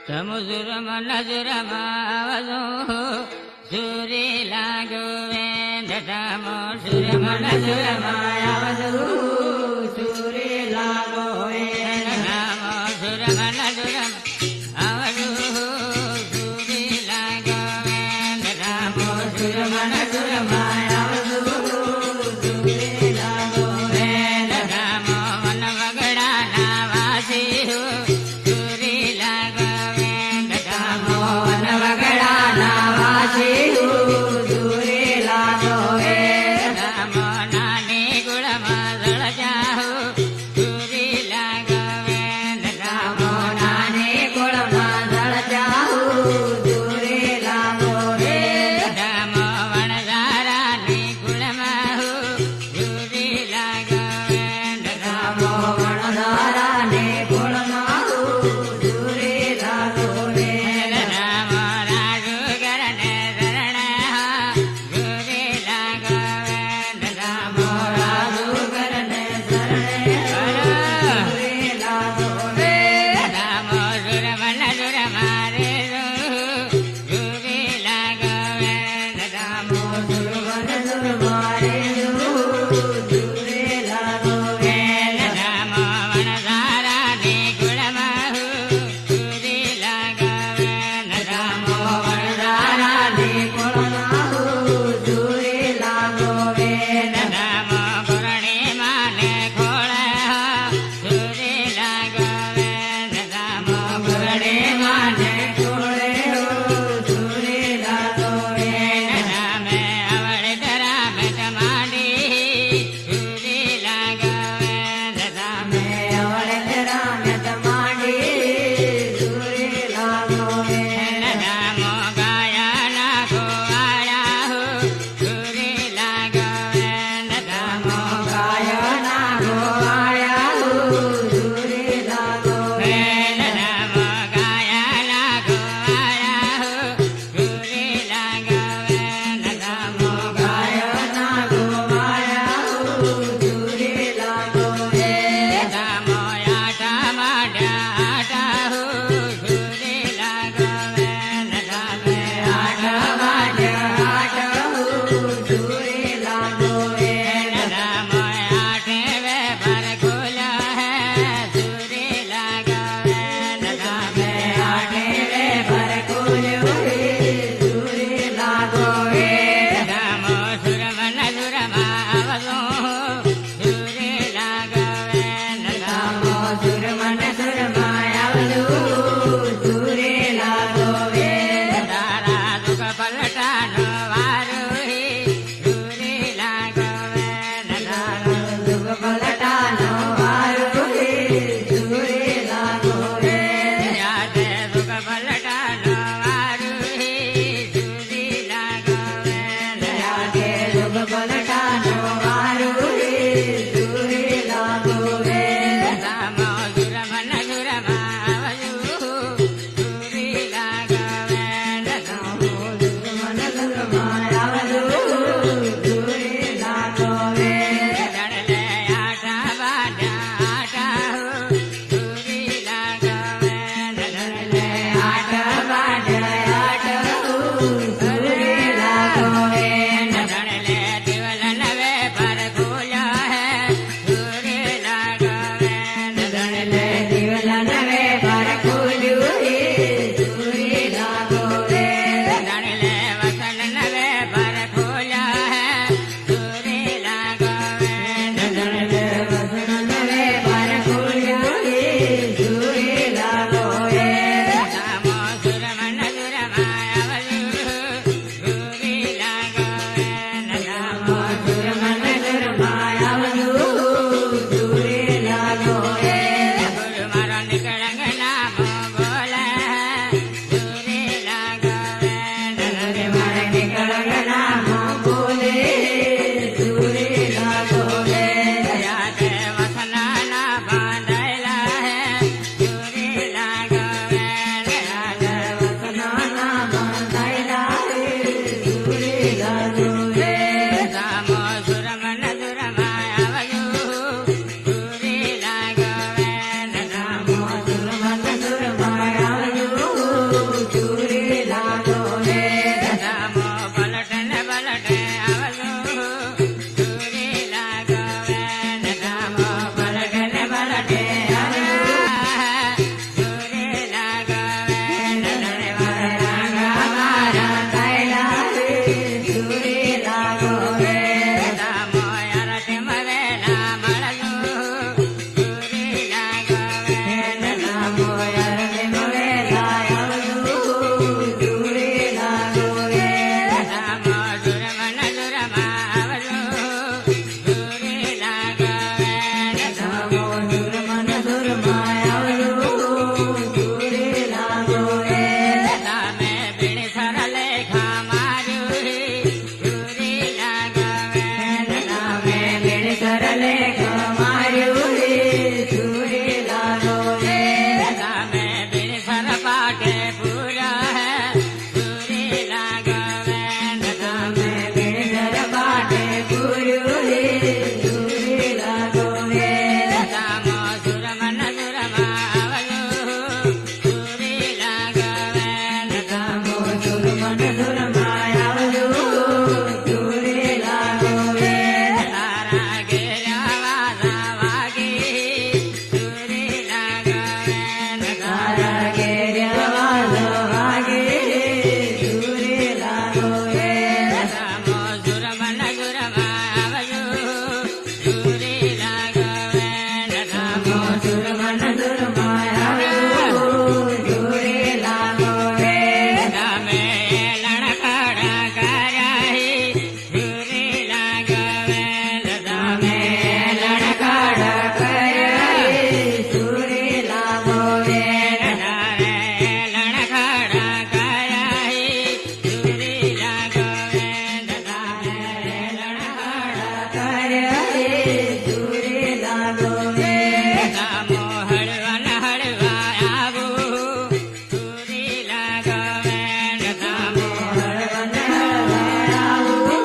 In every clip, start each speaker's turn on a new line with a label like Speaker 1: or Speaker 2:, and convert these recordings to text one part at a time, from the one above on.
Speaker 1: સમુદ્રમ નજરમાવજો સુરી લાગો વેંધટામો સુરમ નજરમાવજો સુરી લાગો વેંધટામો સુરમ નજરમ આવજો સુરી લાગો વેંધટામો સુરમ નજરમાવજો સુરી લાગો વેંધટામો વન વગડાના વાસી નાની ગુળમાં पाटे पूरा है सूरी लागवेंद धाम
Speaker 2: गिरधर पाटे पूरू रे सूरी लागवेंद
Speaker 1: धाम सुरमन सुरमावयो सूरी लागवेंद धाम
Speaker 2: सुरमन सुरमायावयो सूरी लागवेंद
Speaker 1: तारा गिरवा वागी सूरी लागवेंद
Speaker 2: तारा गेरवालो वागे सूरी लागवेंद
Speaker 1: धाम सुरमन सुरमावयो सूरी लागवेंद धाम
Speaker 2: सुरमन सुरमायावयो सूरी लागवेंद
Speaker 1: धामे लणखड़ा कराही सूरी लागवेंद धामे
Speaker 2: लड़काड़ा करे सूरी लागवेंद
Speaker 1: धारे लणखड़ा कराही सूरी लागवेंद धारे लणखड़ा
Speaker 2: करे सूरी लागवेंद
Speaker 1: धामो हळवन हळवा आवो सूरी लागवेंद धामो
Speaker 2: हरवन हरवायावो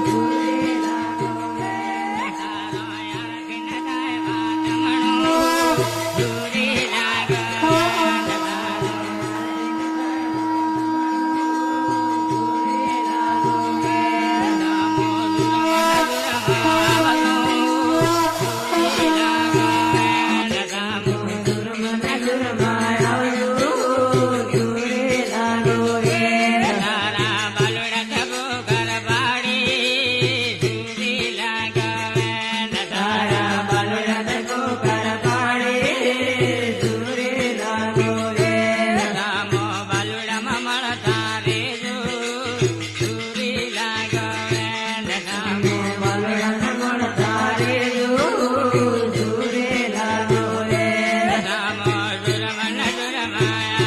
Speaker 2: सूरी लागवेंद
Speaker 1: तारोयाकिन दायवा तमणो सूरी लागवेंद धामो
Speaker 2: सुरमन सुरमायावयो सूरी लागवेंद
Speaker 1: तारा बलुड़त बोगर बाड़ी सूरी लागवेंद
Speaker 2: तारा बलुरत को कर पाड़े सूरी लागवेंद
Speaker 1: धामो बलुड़म मळतारे जो सूरी लागवेंद धामो
Speaker 2: बलुरत गुण तारे जो सूरी लागवेंद
Speaker 1: धामो सुरमन सुरमाया